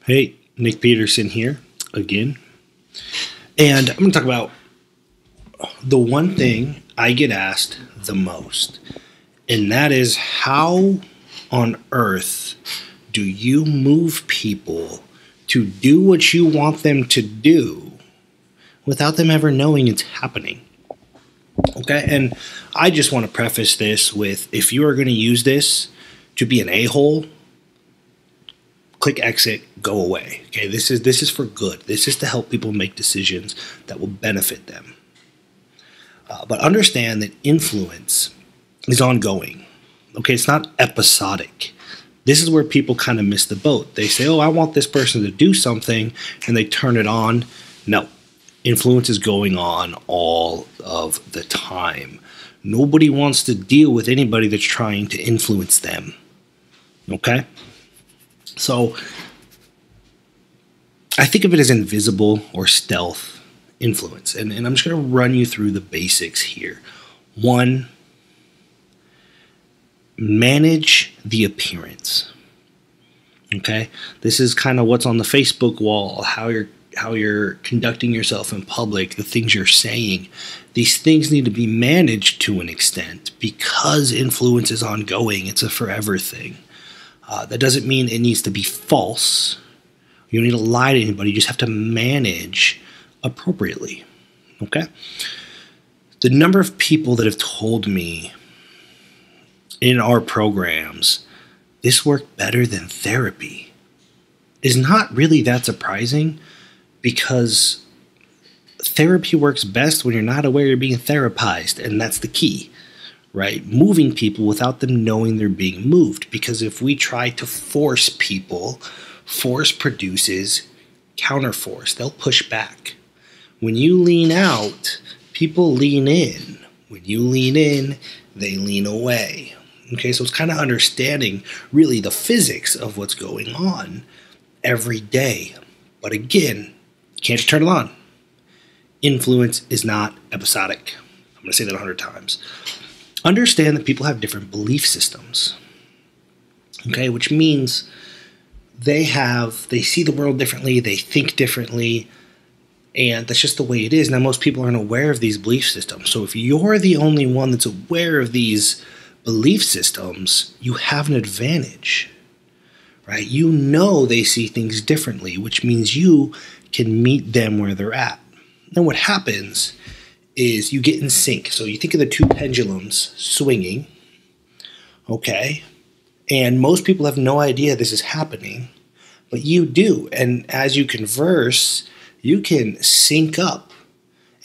Hey, Nic Peterson here again. And I'm going to talk about the one thing I get asked the most. And that is, how on earth do you move people to do what you want them to do without them ever knowing it's happening? Okay, and I just want to preface this with, if you are going to use this to be an a-hole, click exit, go away. Okay, this is for good. This is to help people make decisions that will benefit them. But understand that influence is ongoing. Okay, it's not episodic. This is where people kind of miss the boat. They say, oh, I want this person to do something, and they turn it on. No, influence is going on all of the time. Nobody wants to deal with anybody that's trying to influence them. Okay? So I think of it as invisible or stealth influence. And I'm just going to run you through the basics here. One, manage the appearance. Okay? This is kind of what's on the Facebook wall, how you're conducting yourself in public, the things you're saying. These things need to be managed to an extent because influence is ongoing. It's a forever thing. That doesn't mean it needs to be false. You don't need to lie to anybody. You just have to manage appropriately. Okay? The number of people that have told me in our programs, this worked better than therapy, is not really that surprising, because therapy works best when you're not aware you're being therapized, and that's the key. Right? Moving people without them knowing they're being moved. Because if we try to force people, force produces counterforce. They'll push back. When you lean out, people lean in. When you lean in, they lean away. Okay, so it's kind of understanding really the physics of what's going on every day. But again, you can't just turn it on. Influence is not episodic. I'm going to say that 100 times. Understand that people have different belief systems, okay, which means they see the world differently, they think differently, and that's just the way it is. Now, most people aren't aware of these belief systems, so if you're the only one that's aware of these belief systems, you have an advantage, right? You know they see things differently, which means you can meet them where they're at. Then what happens is you get in sync. So you think of the two pendulums swinging, okay? And most people have no idea this is happening, but you do. And as you converse, you can sync up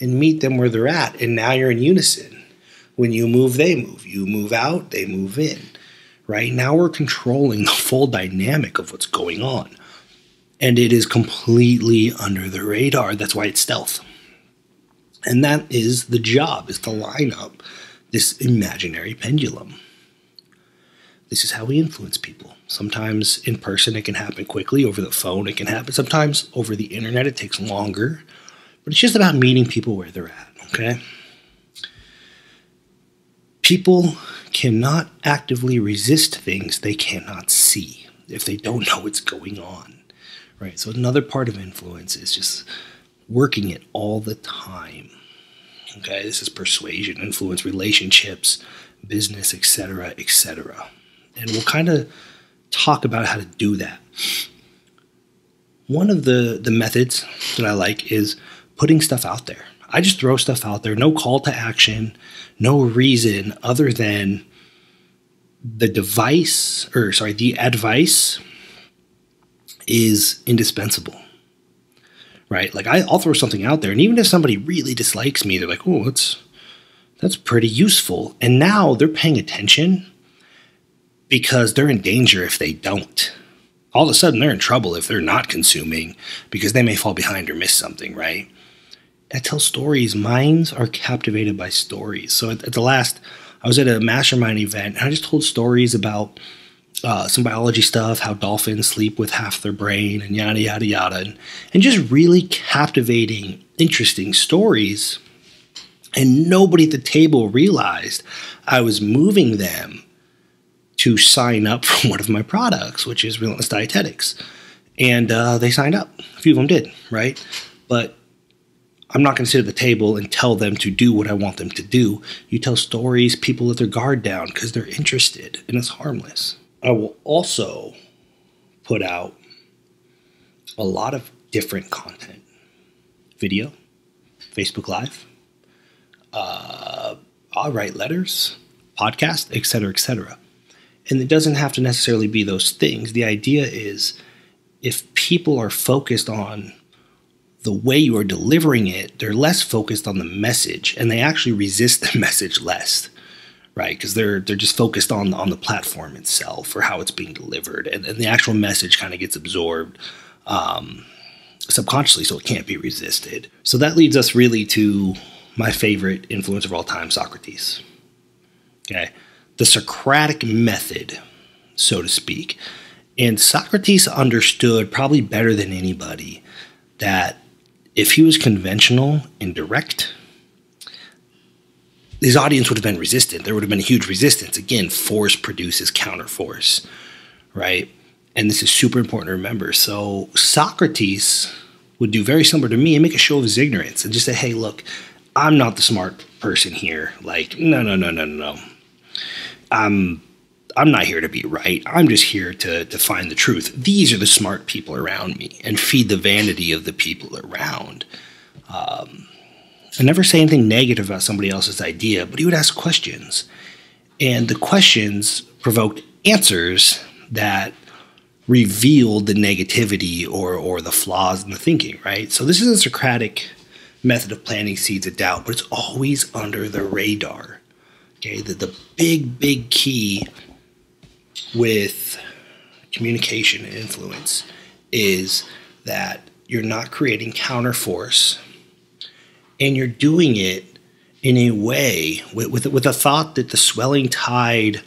and meet them where they're at. And now you're in unison. When you move, they move. You move out, they move in, right? Now we're controlling the full dynamic of what's going on. And it is completely under the radar. That's why it's stealth. And that is the job, is to line up this imaginary pendulum. This is how we influence people. Sometimes in person it can happen quickly. Over the phone it can happen. Sometimes over the internet it takes longer. But it's just about meeting people where they're at, okay? People cannot actively resist things they cannot see if they don't know what's going on, right? So another part of influence is just working it all the time. Okay, this is persuasion, influence, relationships, business, etc., etc. And we'll kind of talk about how to do that. One of the methods that I like is putting stuff out there. I just throw stuff out there, no call to action, no reason other than the advice is indispensable. Right? Like I'll throw something out there, and even if somebody really dislikes me, they're like, oh, that's pretty useful. And now they're paying attention because they're in danger if they don't. All of a sudden, they're in trouble if they're not consuming because they may fall behind or miss something, right? I tell stories. Minds are captivated by stories. So at the last, I was at a mastermind event, and I just told stories about some biology stuff, how dolphins sleep with half their brain, and yada, yada, yada. And just really captivating, interesting stories. And nobody at the table realized I was moving them to sign up for one of my products, which is Relentless Dietetics. And they signed up. A few of them did, right? But I'm not going to sit at the table and tell them to do what I want them to do. You tell stories, people let their guard down because they're interested, and it's harmless. I will also put out a lot of different content. Video, Facebook Live, I'll write letters, podcast, etc., etc. And it doesn't have to necessarily be those things. The idea is if people are focused on the way you are delivering it, they're less focused on the message, and they actually resist the message less, right? Because they're just focused on the platform itself or how it's being delivered, and the actual message kind of gets absorbed subconsciously, so it can't be resisted. So that leads us really to my favorite influencer of all time, Socrates. Okay, the Socratic Method, so to speak. And Socrates understood probably better than anybody that if he was conventional and direct, his audience would have been resistant. There would have been a huge resistance. Again, force produces counterforce, right? And this is super important to remember. So Socrates would do very similar to me and make a show of his ignorance and just say, hey, look, I'm not the smart person here. Like, no. I'm not here to be right. I'm just here to find the truth. These are the smart people around me, and feed the vanity of the people around. I never say anything negative about somebody else's idea, but he would ask questions. And the questions provoked answers that revealed the negativity or the flaws in the thinking, right? So this is a Socratic method of planting seeds of doubt, but it's always under the radar. Okay, the big key with communication and influence is that you're not creating counterforce, and you're doing it in a way with a thought that the swelling tide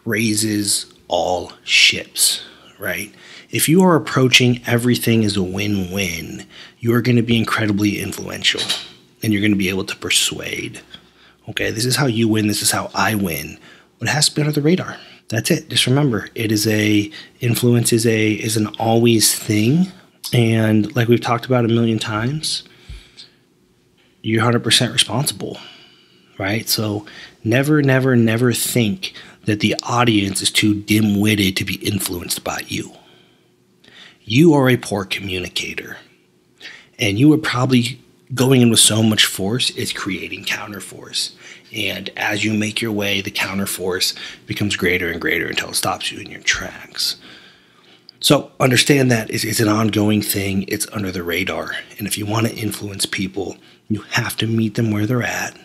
raises all ships, right? If you are approaching everything as a win-win, you are going to be incredibly influential, and you're going to be able to persuade. Okay, this is how you win. This is how I win. But it has to be under the radar. That's it. Just remember, influence is an always thing. And like we've talked about a million times, you're 100% responsible, right? So never think that the audience is too dim-witted to be influenced by you. You are a poor communicator, and you are probably going in with so much force is creating counterforce. And as you make your way, the counterforce becomes greater and greater until it stops you in your tracks. So understand that it's an ongoing thing. It's under the radar. And if you want to influence people, you have to meet them where they're at.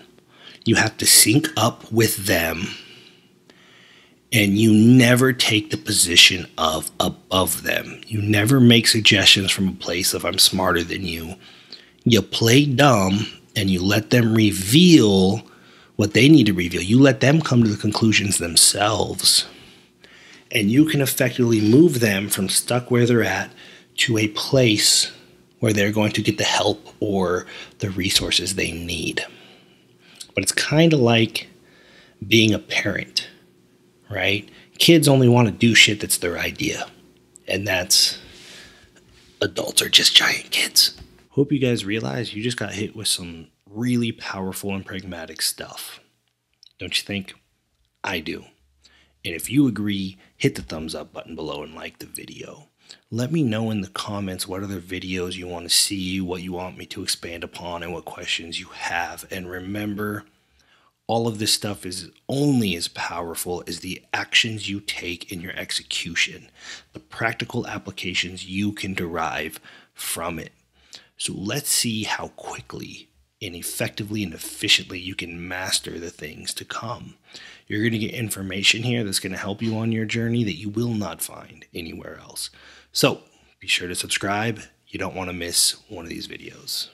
You have to sync up with them. And you never take the position of above them. You never make suggestions from a place of I'm smarter than you. You play dumb and you let them reveal what they need to reveal. You let them come to the conclusions themselves. And you can effectively move them from stuck where they're at to a place where they're going to get the help or the resources they need. But it's kind of like being a parent, right? Kids only want to do shit that's their idea. And that's adults are just giant kids. Hope you guys realize you just got hit with some really powerful and pragmatic stuff. Don't you think? I do. And if you agree, hit the thumbs up button below and like the video. Let me know in the comments what other videos you want to see, what you want me to expand upon, and what questions you have. And remember, all of this stuff is only as powerful as the actions you take in your execution, the practical applications you can derive from it. So let's see how quickly and effectively and efficiently you can master the things to come. You're going to get information here that's going to help you on your journey that you will not find anywhere else. So be sure to subscribe. You don't want to miss one of these videos.